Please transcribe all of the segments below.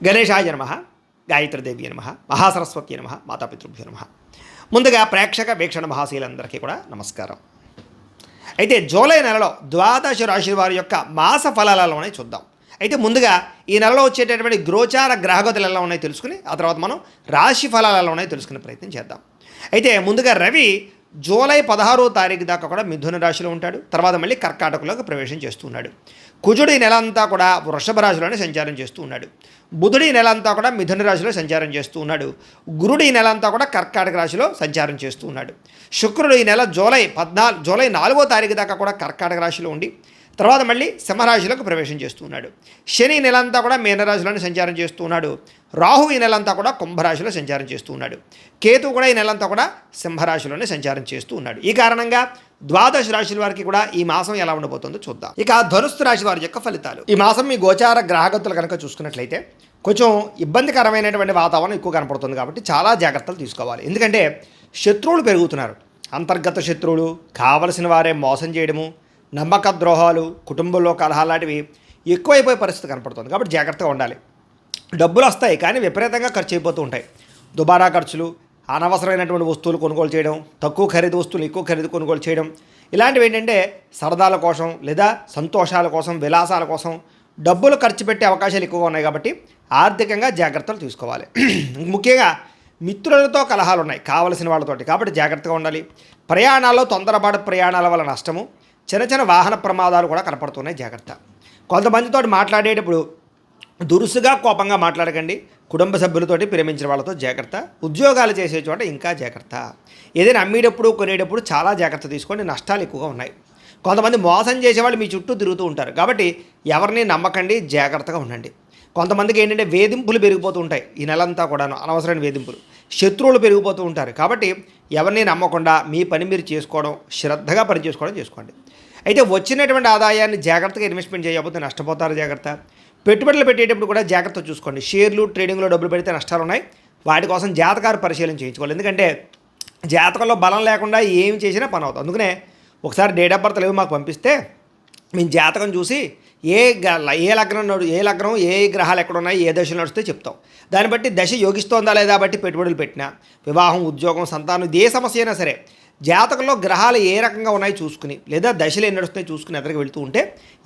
గణేశాయ నమః, గాయత్రీదేవి నమః, మహాసరస్వతి నమః, మాతాపితృభ్యో నమః. ముందుగా ప్రేక్షక వీక్షణ మహాశీలందరికీ కూడా నమస్కారం. అయితే జూలై నెలలో ద్వాదశ రాశి వారి యొక్క మాస ఫలాలలోనే చూద్దాం. అయితే ముందుగా ఈ నెలలో వచ్చేటటువంటి గోచార గ్రహగతులు ఎలా ఉన్నాయో తెలుసుకుని ఆ తర్వాత మనం రాశి ఫలాలు ఎలా ఉన్నాయో తెలుసుకునే ప్రయత్నం చేద్దాం. అయితే ముందుగా రవి జూలై 16వ తారీఖు దాకా కూడా మిథున రాశిలో ఉంటాడు. తర్వాత మళ్ళీ కర్కాటకలోకి ప్రవేశం చేస్తూ ఉన్నాడు. కుజుడు ఈ నెల అంతా కూడా వృషభ రాశిలోనే సంచారం చేస్తూ ఉన్నాడు. బుధుడు ఈ నెల అంతా కూడా మిథున రాశిలో సంచారం చేస్తూ ఉన్నాడు. గురుడు ఈ నెల అంతా కూడా కర్కాటక రాశిలో సంచారం చేస్తూ ఉన్నాడు. శుక్రుడు ఈ నెల జూలై 4వ తారీఖు దాకా కూడా కర్కాటక రాశిలో ఉండి తర్వాత మళ్ళీ సింహరాశిలోకి ప్రవేశం చేస్తూ ఉన్నాడు. శని ఈ నెలంతా కూడా మీనరాశిలోనే సంచారం చేస్తూ ఉన్నాడు. రాహు ఈ నెలంతా కూడా కుంభరాశిలో సంచారం చేస్తూ ఉన్నాడు. కేతు కూడా ఈ నెలంతా కూడా సింహరాశిలోనే సంచారం చేస్తూ ఉన్నాడు. ఈ కారణంగా ద్వాదశ రాశుల వారికి కూడా ఈ మాసం ఎలా ఉండబోతుందో చూద్దాం. ఇక ధనుస్సు రాశి వారి యొక్క ఫలితాలు. ఈ మాసం మీ గోచార గ్రహగతులు కనుక చూసుకున్నట్లయితే కొంచెం ఇబ్బందికరమైనటువంటి వాతావరణం ఎక్కువ కనపడుతుంది కాబట్టి చాలా జాగ్రత్తలు తీసుకోవాలి. ఎందుకంటే శత్రువులు పెరుగుతున్నారు. అంతర్గత శత్రువులు, కావలసిన వారే మోసం చేయడము, నమ్మక ద్రోహాలు, కుటుంబంలో కలహాలు లాంటివి ఎక్కువైపోయే పరిస్థితి కనపడుతుంది. కాబట్టి జాగ్రత్తగా ఉండాలి. డబ్బులు వస్తాయి కానీ విపరీతంగా ఖర్చు అయిపోతూ ఉంటాయి. దుబారా ఖర్చులు, అనవసరమైనటువంటి వస్తువులు కొనుగోలు చేయడం, తక్కువ ఖరీదు వస్తువులు ఎక్కువ ఖరీదు కొనుగోలు చేయడం, ఇలాంటివి ఏంటంటే సరదాల కోసం లేదా సంతోషాల కోసం, విలాసాల కోసం డబ్బులు ఖర్చు పెట్టే అవకాశాలు ఎక్కువగా ఉన్నాయి. కాబట్టి ఆర్థికంగా జాగ్రత్తలు తీసుకోవాలి. ముఖ్యంగా మిత్రులతో కలహాలు ఉన్నాయి కావలసిన వాళ్ళతోటి, కాబట్టి జాగ్రత్తగా ఉండాలి. ప్రయాణాల్లో తొందరపాటు ప్రయాణాల వల్ల నష్టము, చిన్న చిన్న వాహన ప్రమాదాలు కూడా కనపడుతున్నాయి. జాగ్రత్త. కొంతమందితో మాట్లాడేటప్పుడు దురుసుగా కోపంగా మాట్లాడకండి. కుటుంబ సభ్యులతోటి ప్రేమించిన వాళ్ళతో జాగ్రత్త. ఉద్యోగాలు చేసే చోట ఇంకా జాగ్రత్త. ఏదైనా అమ్మేటప్పుడు కొనేటప్పుడు చాలా జాగ్రత్త తీసుకోండి. నష్టాలు ఎక్కువగా ఉన్నాయి. కొంతమంది మోసం చేసేవాళ్ళు మీ చుట్టూ తిరుగుతూ ఉంటారు. కాబట్టి ఎవరిని నమ్మకండి, జాగ్రత్తగా ఉండండి. కొంతమందికి ఏంటంటే వేధింపులు పెరిగిపోతూ ఉంటాయి. ఈ నెలంతా కూడాను అనవసరమైన వేధింపులు, శత్రువులు పెరిగిపోతూ ఉంటారు. కాబట్టి ఎవరిని నమ్మకుండా మీ పని మీరు చేసుకోవడం, శ్రద్ధగా పని చేసుకోండి. అయితే వచ్చినటువంటి ఆదాయాన్ని జాగ్రత్తగా ఇన్వెస్ట్మెంట్ చేయకపోతే నష్టపోతారు. జాగ్రత్త. పెట్టుబడులు పెట్టేటప్పుడు కూడా జాగ్రత్త చూసుకోండి. షేర్లు, ట్రేడింగ్లో డబ్బులు పెడితే నష్టాలు ఉన్నాయి. వాటి కోసం జాతకాలు పరిశీలన చేయించుకోవాలి. ఎందుకంటే జాతకంలో బలం లేకుండా ఏమి చేసినా పని అవుతుంది. అందుకనే ఒకసారి డేట్ ఆఫ్ బర్త్ లేవు మాకు పంపిస్తే మేము జాతకం చూసి ఏ లగ్నం ఏ గ్రహాలు ఎక్కడ ఉన్నాయి, ఏ దశలు నడుస్తే చెప్తాం. దాన్ని బట్టి దశ యోగిస్తోందా లేదా బట్టి పెట్టుబడులు పెట్టినా, వివాహం, ఉద్యోగం, సంతానం, ఏ సమస్య అయినా సరే జాతకంలో గ్రహాలు ఏ రకంగా ఉన్నాయో చూసుకుని లేదా దశలు ఎన్ని నడుస్తున్నాయి చూసుకుని ఎదురుకు వెళ్తూ ఉంటే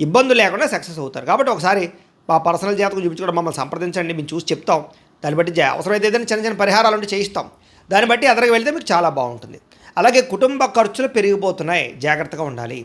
ఇబ్బందులు లేకుండా సక్సెస్ అవుతారు. కాబట్టి ఒకసారి మా పర్సనల్ జాతకం చూపించుకోవడం మమ్మల్ని సంప్రదించండి, మేము చూసి చెప్తాం. దాన్ని బట్టి అవసరమైతే ఏదైనా చిన్న చిన్న పరిహారాలు ఉంటే చేయిస్తాం. దాన్ని బట్టి ఎదురుకు వెళ్తే మీకు చాలా బాగుంటుంది. అలాగే కుటుంబ ఖర్చులు పెరిగిపోతున్నాయి, జాగ్రత్తగా ఉండాలి.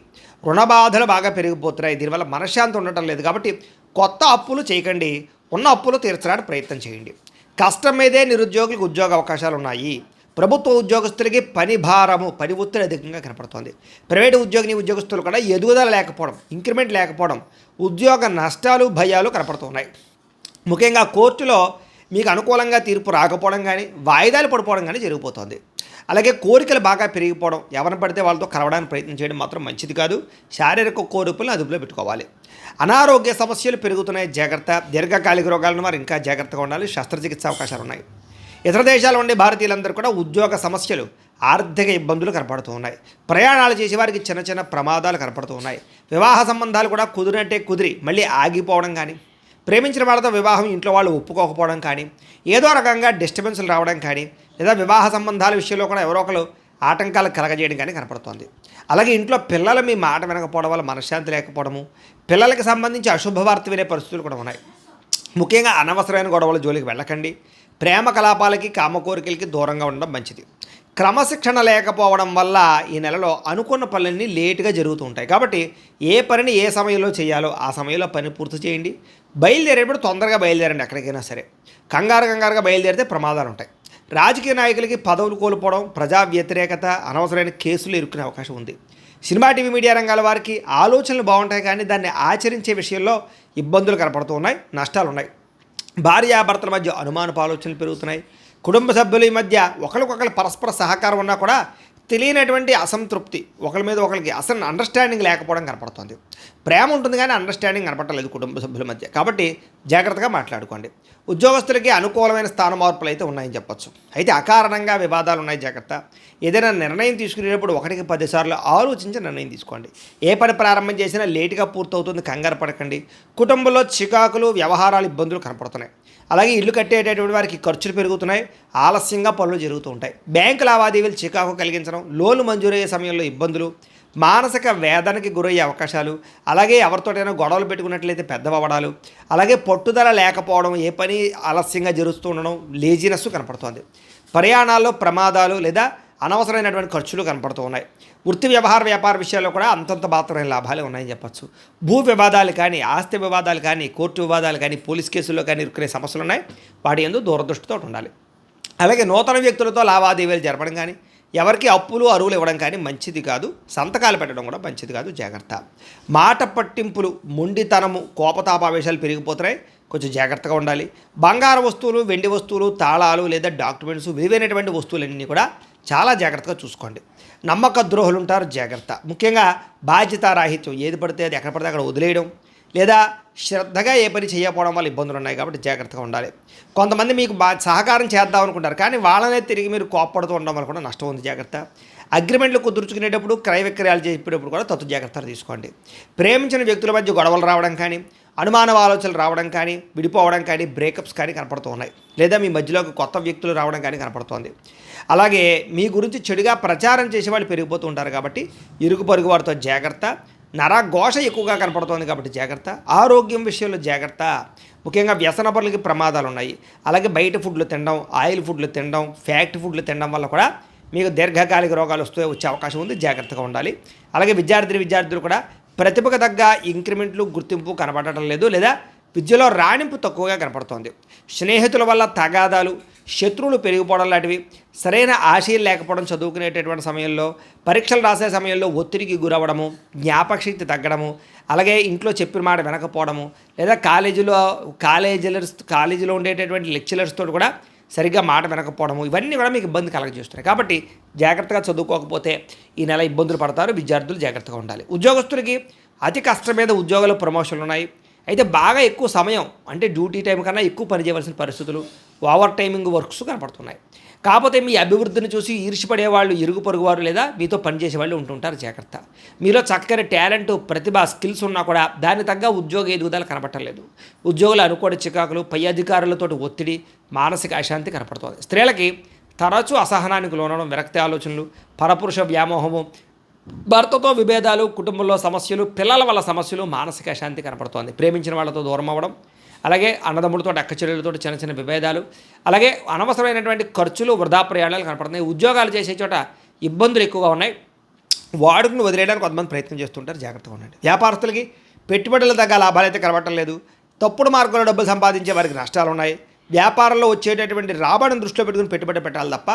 రుణ బాధలు బాగా పెరిగిపోతున్నాయి, దీనివల్ల మనశ్శాంతి ఉండటం లేదు. కాబట్టి కొత్త అప్పులు చేయకండి, ఉన్న అప్పులు తీర్చడానికి ప్రయత్నం చేయండి. కష్టం మీదే నిరుద్యోగులకు ఉద్యోగ అవకాశాలు ఉన్నాయి. ప్రభుత్వ ఉద్యోగస్తులకి పని భారము, పని ఒత్తిడి అధికంగా కనపడుతోంది. ప్రైవేటు ఉద్యోగస్తులు కూడా ఎదుగుదల లేకపోవడం, ఇంక్రిమెంట్ లేకపోవడం, ఉద్యోగ నష్టాలు, భయాలు కనపడుతున్నాయి. ముఖ్యంగా కోర్టులో మీకు అనుకూలంగా తీర్పు రాకపోవడం కానీ, వాయిదాలు పడిపోవడం కానీ జరిగిపోతుంది. అలాగే కోరికలు బాగా పెరిగిపోవడం, ఎవరిని పడితే వాళ్ళతో కలవడానికి ప్రయత్నం చేయడం మాత్రం మంచిది కాదు. శారీరక కోరికలను అదుపులో పెట్టుకోవాలి. అనారోగ్య సమస్యలు పెరుగుతున్నాయి, జాగ్రత్త. దీర్ఘకాలిక రోగాలను వారు ఇంకా జాగ్రత్తగా ఉండాలి. శస్త్రచికిత్స అవకాశాలు ఉన్నాయి. ఇతర దేశాల ఉండే భారతీయులందరూ కూడా ఉద్యోగ సమస్యలు, ఆర్థిక ఇబ్బందులు కనపడుతూ ఉన్నాయి. ప్రయాణాలు చేసేవారికి చిన్న చిన్న ప్రమాదాలు కనపడుతూ ఉన్నాయి. వివాహ సంబంధాలు కూడా కుదిరి మళ్ళీ ఆగిపోవడం కానీ, ప్రేమించిన వాళ్ళతో వివాహం ఇంట్లో వాళ్ళు ఒప్పుకోకపోవడం కానీ, ఏదో రకంగా డిస్టర్బెన్స్లు రావడం కానీ, లేదా వివాహ సంబంధాల విషయంలో కూడా ఎవరో ఒకరు ఆటంకాలు కలగజేయడం కానీ కనపడుతోంది. అలాగే ఇంట్లో పిల్లలు మీ మాట వినకపోవడం వల్ల మనశ్శాంతి లేకపోవడము, పిల్లలకి సంబంధించి అశుభవార్త వినే పరిస్థితులు కూడా ఉన్నాయి. ముఖ్యంగా అనవసరమైన గొడవల జోలికి వెళ్ళకండి. ప్రేమ కలాపాలకి, కామ కోరికలకి దూరంగా ఉండడం మంచిది. క్రమశిక్షణ లేకపోవడం వల్ల ఈ నెలలో అనుకున్న పనులన్నీ లేటుగా జరుగుతూ ఉంటాయి. కాబట్టి ఏ పనిని ఏ సమయంలో చేయాలో ఆ సమయంలో పని పూర్తి చేయండి. బయలుదేరేటప్పుడు తొందరగా బయలుదేరండి. ఎక్కడికైనా సరే కంగారుగా బయలుదేరితే ప్రమాదాలు ఉంటాయి. రాజకీయ నాయకులకి పదవులు కోల్పోవడం, ప్రజా వ్యతిరేకత, అనవసరమైన కేసులు ఇరుక్కునే అవకాశం ఉంది. సినిమా, టీవీ, మీడియా రంగాల వారికి ఆలోచనలు బాగుంటాయి కానీ దాన్ని ఆచరించే విషయంలో ఇబ్బందులు కనపడుతూ ఉన్నాయి, నష్టాలు ఉన్నాయి. భార్యాభర్తల మధ్య అనుమానపు ఆలోచనలు పెరుగుతున్నాయి. కుటుంబ సభ్యుల మధ్య ఒకరికొకరు పరస్పర సహకారం ఉన్నా కూడా తెలియనటువంటి అసంతృప్తి, ఒకరి మీద ఒకరికి అసలు అండర్స్టాండింగ్ లేకపోవడం కనపడుతుంది. ప్రేమ ఉంటుంది కానీ అండర్స్టాండింగ్ కనపడలేదు కుటుంబ సభ్యుల మధ్య. కాబట్టి జాగ్రత్తగా మాట్లాడుకోండి. ఉద్యోగస్తులకి అనుకూలమైన స్థాన మార్పులు అయితే ఉన్నాయని చెప్పొచ్చు. అయితే అకారణంగా వివాదాలు ఉన్నాయి, జాగ్రత్త. ఏదైనా నిర్ణయం తీసుకునేటప్పుడు 1కి 10 సార్లు ఆలోచించి నిర్ణయం తీసుకోండి. ఏ పని ప్రారంభం చేసినా లేటుగా పూర్తవుతుంది, కంగారు పడకండి. కుటుంబంలో చికాకులు, వ్యవహారాలు, ఇబ్బందులు కనపడుతున్నాయి. అలాగే ఇల్లు కట్టేటటువంటి వారికి ఖర్చులు పెరుగుతున్నాయి, ఆలస్యంగా పనులు జరుగుతూ ఉంటాయి. బ్యాంకు లావాదేవీలు చికాకు కలిగించడం, లోన్లు మంజూరయ్యే సమయంలో ఇబ్బందులు, మానసిక వేదనకి గురయ్యే అవకాశాలు, అలాగే ఎవరితోటైనా గొడవలు పెట్టుకున్నట్లయితే పెద్దవడాలు, అలాగే పట్టుదల లేకపోవడం, ఏ పని ఆలస్యంగా జరుగుతూ ఉండడం, లేజినెస్ కనపడుతోంది. ప్రయాణాల్లో ప్రమాదాలు లేదా అనవసరమైనటువంటి ఖర్చులు కనపడుతూ ఉన్నాయి. వృత్తి వ్యాపార విషయాల్లో కూడా అంతంత మాత్రమైన లాభాలే ఉన్నాయని చెప్పచ్చు. భూ వివాదాలు కానీ, ఆస్తి వివాదాలు కానీ, కోర్టు వివాదాలు కానీ, పోలీస్ కేసుల్లో కానీ ఇరుక్కునే సమస్యలు ఉన్నాయి. వాటి యందు దూరదృష్టితో ఉండాలి. అలాగే నూతన వ్యక్తులతో లావాదేవీలు జరపడం కానీ, ఎవరికి అప్పులు అరువులు ఇవ్వడం కానీ మంచిది కాదు. సంతకాలు పెట్టడం కూడా మంచిది కాదు, జాగ్రత్త. మాట పట్టింపులు, మొండితనము, కోపతాపావేశాలు పెరిగిపోతున్నాయి, కొంచెం జాగ్రత్తగా ఉండాలి. బంగారు వస్తువులు, వెండి వస్తువులు, తాళాలు లేదా డాక్యుమెంట్స్, విలువైనటువంటి వస్తువులన్నీ కూడా చాలా జాగ్రత్తగా చూసుకోండి. నమ్మక ద్రోహులు ఉంటారు, జాగ్రత్త. ముఖ్యంగా బాధ్యతారాహిత్యం, ఏది పడితే అది ఎక్కడ పడితే అక్కడ వదిలేయడం, లేదా శ్రద్ధగా ఏ పని చేయకపోవడం వల్ల ఇబ్బందులు ఉన్నాయి కాబట్టి జాగ్రత్తగా ఉండాలి. కొంతమంది మీకు సహకారం చేద్దాం అనుకుంటారు, కానీ వాళ్ళనే తిరిగి మీరు కోప్పడుతూ ఉండడం వల్ల కూడా నష్టం ఉంది, జాగ్రత్త. అగ్రిమెంట్లు కుదుర్చుకునేటప్పుడు, క్రయ విక్రయాలు చేసేటప్పుడు కూడా జాగ్రత్తలు తీసుకోండి. ప్రేమించిన వ్యక్తుల మధ్య గొడవలు రావడం కానీ, అనుమాన ఆలోచనలు రావడం కానీ, విడిపోవడం కానీ, బ్రేకప్స్ కానీ కనపడుతూ ఉన్నాయి, లేదా మీ మధ్యలోకి కొత్త వ్యక్తులు రావడం కానీ కనపడుతోంది. అలాగే మీ గురించి చెడుగా ప్రచారం చేసేవాళ్ళు పెరిగిపోతూ ఉంటారు కాబట్టి ఇరుగు పొరుగు వారితో జాగ్రత్త. నరఘోష ఎక్కువగా కనపడుతోంది కాబట్టి జాగ్రత్త. ఆరోగ్యం విషయంలో జాగ్రత్త. ముఖ్యంగా వ్యసన పనులకి ప్రమాదాలు ఉన్నాయి. అలాగే బయట ఫుడ్లు తినడం, ఆయిల్ ఫుడ్లు తినడం, ఫ్యాక్టరీ ఫుడ్లు తినడం వల్ల కూడా మీకు దీర్ఘకాలిక రోగాలు వచ్చే అవకాశం ఉంది, జాగ్రత్తగా ఉండాలి. అలాగే విద్యార్థులు కూడా ప్రతిభకు తగ్గ ఇంక్రిమెంట్లు, గుర్తింపు కనపడటం లేదు, లేదా విద్యలో రాణింపు తక్కువగా కనపడుతోంది. స్నేహితుల వల్ల తగాదాలు, శత్రువులు పెరిగిపోవడం లాంటివి, సరైన ఆశయం లేకపోవడం, చదువుకునేటటువంటి సమయంలో, పరీక్షలు రాసే సమయంలో ఒత్తిడికి గురవ్వడము, జ్ఞాపకశక్తి తగ్గడము, అలాగే ఇంట్లో చెప్పిన మాట వినకపోవడము, లేదా కాలేజీలో ఉండేటటువంటి లెక్చరర్స్తో కూడా సరిగ్గా మాట వినకపోవడము, ఇవన్నీ కూడా మీకు ఇబ్బంది కలగజేస్తున్నాయి. కాబట్టి జాగ్రత్తగా చదువుకోకపోతే ఈ నెల ఇబ్బందులు పడతారు. విద్యార్థులు జాగ్రత్తగా ఉండాలి. ఉద్యోగస్తులకి అతి కష్టం మీద ఉద్యోగాలు, ప్రమోషన్లు ఉన్నాయి. అయితే బాగా ఎక్కువ సమయం, అంటే డ్యూటీ టైం కన్నా ఎక్కువ పని చేయవలసిన పరిస్థితులు, ఓవర్ టైమింగ్ వర్క్స్ కనపడుతున్నాయి. కాకపోతే మీ అభివృద్ధిని చూసి ఈర్ష్యపడేవాళ్ళు, ఇరుగు పొరుగువారు లేదా మీతో పనిచేసేవాళ్ళు ఉంటుంటారు, జాగ్రత్త. మీలో చక్కని టాలెంట్, ప్రతిభ, స్కిల్స్ ఉన్నా కూడా దాని తగ్గ ఉద్యోగ ఎదుగుదల కనపడలేదు. ఉద్యోగులు అనుకోని చికాకులు, పై అధికారులతో ఒత్తిడి, మానసిక అశాంతి కనపడుతుంది. స్త్రీలకి తరచూ అసహనానికి లోనడం, విరక్తి ఆలోచనలు, పరపురుష వ్యామోహము, భర్తతో విభేదాలు, కుటుంబంలో సమస్యలు, పిల్లల వల్ల సమస్యలు, మానసిక అశాంతి కనపడుతోంది. ప్రేమించిన వాళ్ళతో దూరం అవ్వడం, అలాగే అన్నదమ్ములతో, అక్కచెల్లెలతో చిన్న చిన్న విభేదాలు, అలాగే అనవసరమైనటువంటి ఖర్చులు, వృధా ప్రయాణాలు కనపడుతున్నాయి. ఉద్యోగాలు చేసే చోట ఇబ్బందులు ఎక్కువగా ఉన్నాయి. వాడుకుని వదిలేయడానికి కొంతమంది ప్రయత్నం చేస్తుంటారు, జాగ్రత్తగా ఉండండి. వ్యాపారస్తులకి పెట్టుబడుల తగ్గ లాభాలు అయితే కనబడటం లేదు. తప్పుడు మార్గంలో డబ్బులు సంపాదించే వారికి నష్టాలు ఉన్నాయి. వ్యాపారంలో వచ్చేటటువంటి రాబడిని దృష్టిలో పెట్టుకుని పెట్టుబడి పెట్టాలి తప్ప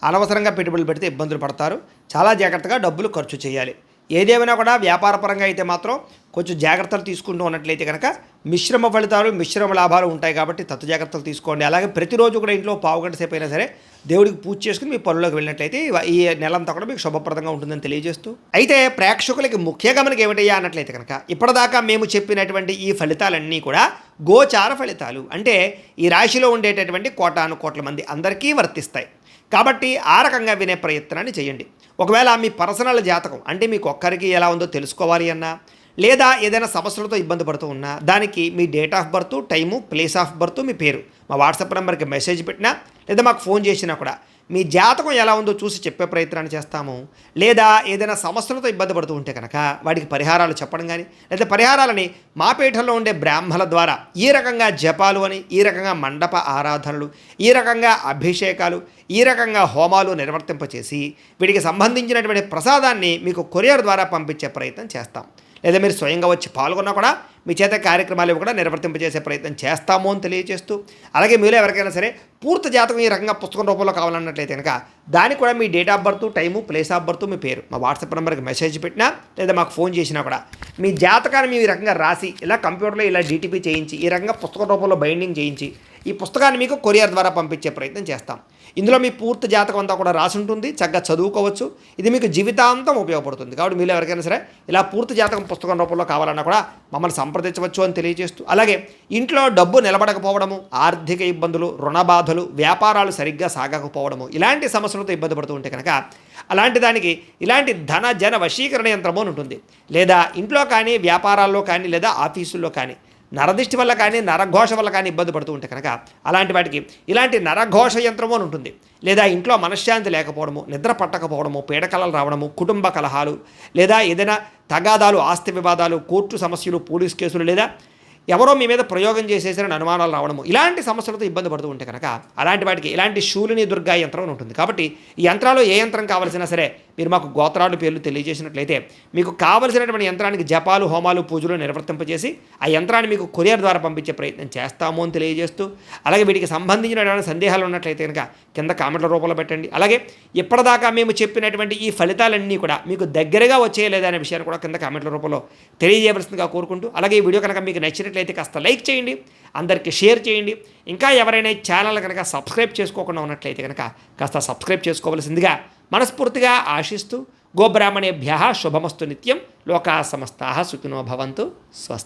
అనవసరంగా పెట్టుబడులు పెడితే ఇబ్బందులు పడతారు. చాలా జాగ్రత్తగా డబ్బులు ఖర్చు చేయాలి. ఏదేమైనా కూడా వ్యాపారపరంగా అయితే మాత్రం కొంచెం జాగ్రత్తలు తీసుకుంటూ ఉన్నట్లయితే కనుక మిశ్రమ ఫలితాలు, మిశ్రమ లాభాలు ఉంటాయి కాబట్టి జాగ్రత్తలు తీసుకోండి. అలాగే ప్రతిరోజు కూడా ఇంట్లో పావుగంట సేపు అయినా సరే దేవుడికి పూజ చేసుకుని మీ పనుల్లోకి వెళ్ళినట్లయితే ఈ నెలంతా కూడా మీకు శుభప్రదంగా ఉంటుందని తెలియజేస్తూ, అయితే ప్రేక్షకులకి ముఖ్య గమనిక ఏమిటయ్యా అన్నట్లయితే కనుక ఇప్పటిదాకా మేము చెప్పినటువంటి ఈ ఫలితాలన్నీ కూడా గోచార ఫలితాలు, అంటే ఈ రాశిలో ఉండేటటువంటి కోటాను కోట్ల మంది అందరికీ వర్తిస్తాయి. కాబట్టి ఆ రకంగా వినే ప్రయత్నాన్ని చేయండి. ఒకవేళ మీ పర్సనల్ జాతకం, అంటే మీకు ఒక్కరికి ఎలా ఉందో తెలుసుకోవాలి అన్నా, లేదా ఏదైనా సమస్యలతో ఇబ్బంది పడుతూ ఉన్నా, దానికి మీ date of birth, time, place of birth, మీ పేరు మా వాట్సాప్ నెంబర్కి మెసేజ్ పెట్టినా, లేదా మాకు ఫోన్ చేసినా కూడా మీ జాతకం ఎలా ఉందో చూసి చెప్పే ప్రయత్నాన్ని చేస్తాము. లేదా ఏదైనా సమస్యలతో ఇబ్బంది పడుతూ ఉంటే కనుక వాటికి పరిహారాలు చెప్పడం కానీ, లేదా పరిహారాలని మా పీఠంలో ఉండే బ్రాహ్మణుల ద్వారా ఈ రకంగా జపాలు అని, ఈ రకంగా మండప ఆరాధనలు, ఈ రకంగా అభిషేకాలు, ఈ రకంగా హోమాలు నిర్వర్తింపచేసి వీటికి సంబంధించినటువంటి ప్రసాదాన్ని మీకు కొరియర్ ద్వారా పంపించే ప్రయత్నం చేస్తాం. లేదా మీరు స్వయంగా వచ్చి పాల్గొన్నా కూడా మీ చేత కార్యక్రమాలు కూడా నిర్వర్తింపజేసే ప్రయత్నం చేస్తాము అని తెలియజేస్తూ, అలాగే మీలో ఎవరికైనా సరే పూర్తి జాతకం ఈ రకంగా పుస్తకం రూపంలో కావాలన్నట్లయితే కనుక దానికి కూడా మీ date of birth, time, place of birth, మీ పేరు మా వాట్సాప్ నెంబర్కి మెసేజ్ పెట్టినా, లేదా మాకు ఫోన్ చేసినా కూడా మీ జాతకాన్ని మీ ఈ రకంగా రాసి ఇలా కంప్యూటర్లో ఇలా డీటీపీ చేయించి ఈ రకంగా పుస్తకం రూపంలో బైండింగ్ చేయించి ఈ పుస్తకాన్ని మీకు కొరియర్ ద్వారా పంపించే ప్రయత్నం చేస్తాం. ఇందులో మీ పూర్తి జాతకం అంతా కూడా రాసి ఉంటుంది, చక్కగా చదువుకోవచ్చు. ఇది మీకు జీవితాంతం ఉపయోగపడుతుంది. కాబట్టి మీరు ఎవరికైనా సరే ఇలా పూర్తి జాతకం పుస్తకం రూపంలో కావాలన్నా కూడా మమ్మల్ని సంప్రదించవచ్చు అని తెలియజేస్తూ, అలాగే ఇంట్లో డబ్బు నిలబడకపోవడము, ఆర్థిక ఇబ్బందులు, రుణ బాధలు, వ్యాపారాలు సరిగ్గా సాగకపోవడము, ఇలాంటి సమస్యలతో ఇబ్బంది పడుతూ ఉంటే కనుక అలాంటి దానికి ఇలాంటి ధన జన వశీకరణ యంత్రము అని ఉంటుంది. లేదా ఇంట్లో కానీ, వ్యాపారాల్లో కానీ, లేదా ఆఫీసుల్లో కానీ నరదిష్టి వల్ల కానీ నరఘోష వల్ల కానీ ఇబ్బంది పడుతూ ఉంటే కనుక అలాంటి వాటికి ఇలాంటి నరఘోష యంత్రము అని ఉంటుంది. లేదా ఇంట్లో మనశ్శాంతి లేకపోవడము, నిద్ర పట్టకపోవడము, పీడకలలు రావడము, కుటుంబ కలహాలు, లేదా ఏదైనా తగాదాలు, ఆస్తి వివాదాలు, కోర్టు సమస్యలు, పోలీస్ కేసులు, లేదా ఎవరో మీ మీద ప్రయోగం చేసేసారని అనుమానాలు రావడము, ఇలాంటి సమస్యలతో ఇబ్బంది పడుతూ ఉంటే కనుక అలాంటి వాటికి ఇలాంటి శూలిని దుర్గా యంత్రం అని ఉంటుంది. కాబట్టి ఈ యంత్రాలు ఏ యంత్రం కావాల్సినా సరే మీరు మాకు గోత్రాలు పేర్లు తెలియజేసినట్లయితే మీకు కావలసినటువంటి యంత్రానికి జపాలు, హోమాలు, పూజలు నిర్వర్తింపజేసి ఆ యంత్రాన్ని మీకు కొరియర్ ద్వారా పంపించే ప్రయత్నం చేస్తాము అని తెలియజేస్తూ, అలాగే వీటికి సంబంధించినటువంటి సందేహాలు ఉన్నట్లయితే కనుక కింద కామెంట్ల రూపంలో పెట్టండి. అలాగే ఇప్పటిదాకా మేము చెప్పినటువంటి ఈ ఫలితాలన్నీ కూడా మీకు దగ్గరగా వచ్చేయలేదా అనే విషయాన్ని కూడా కింద కామెంట్ల రూపంలో తెలియజేయవలసిందిగా కోరుకుంటూ, అలాగే ఈ వీడియో కనుక మీకు నచ్చినట్లయితే కాస్త లైక్ చేయండి, అందరికీ షేర్ చేయండి. ఇంకా ఎవరైనా ఈ ఛానల్ కనుక సబ్స్క్రైబ్ చేసుకోకుండా ఉన్నట్లయితే కనుక కాస్త సబ్స్క్రైబ్ చేసుకోవలసిందిగా మనస్ఫూర్తిగా ఆశిస్తూ, గోబ్రాహ్మణేభ్యः శుభమస్తు నిత్యం, లోకాः సమస్తాः సుఖినో భవంతు. స్వస్తి.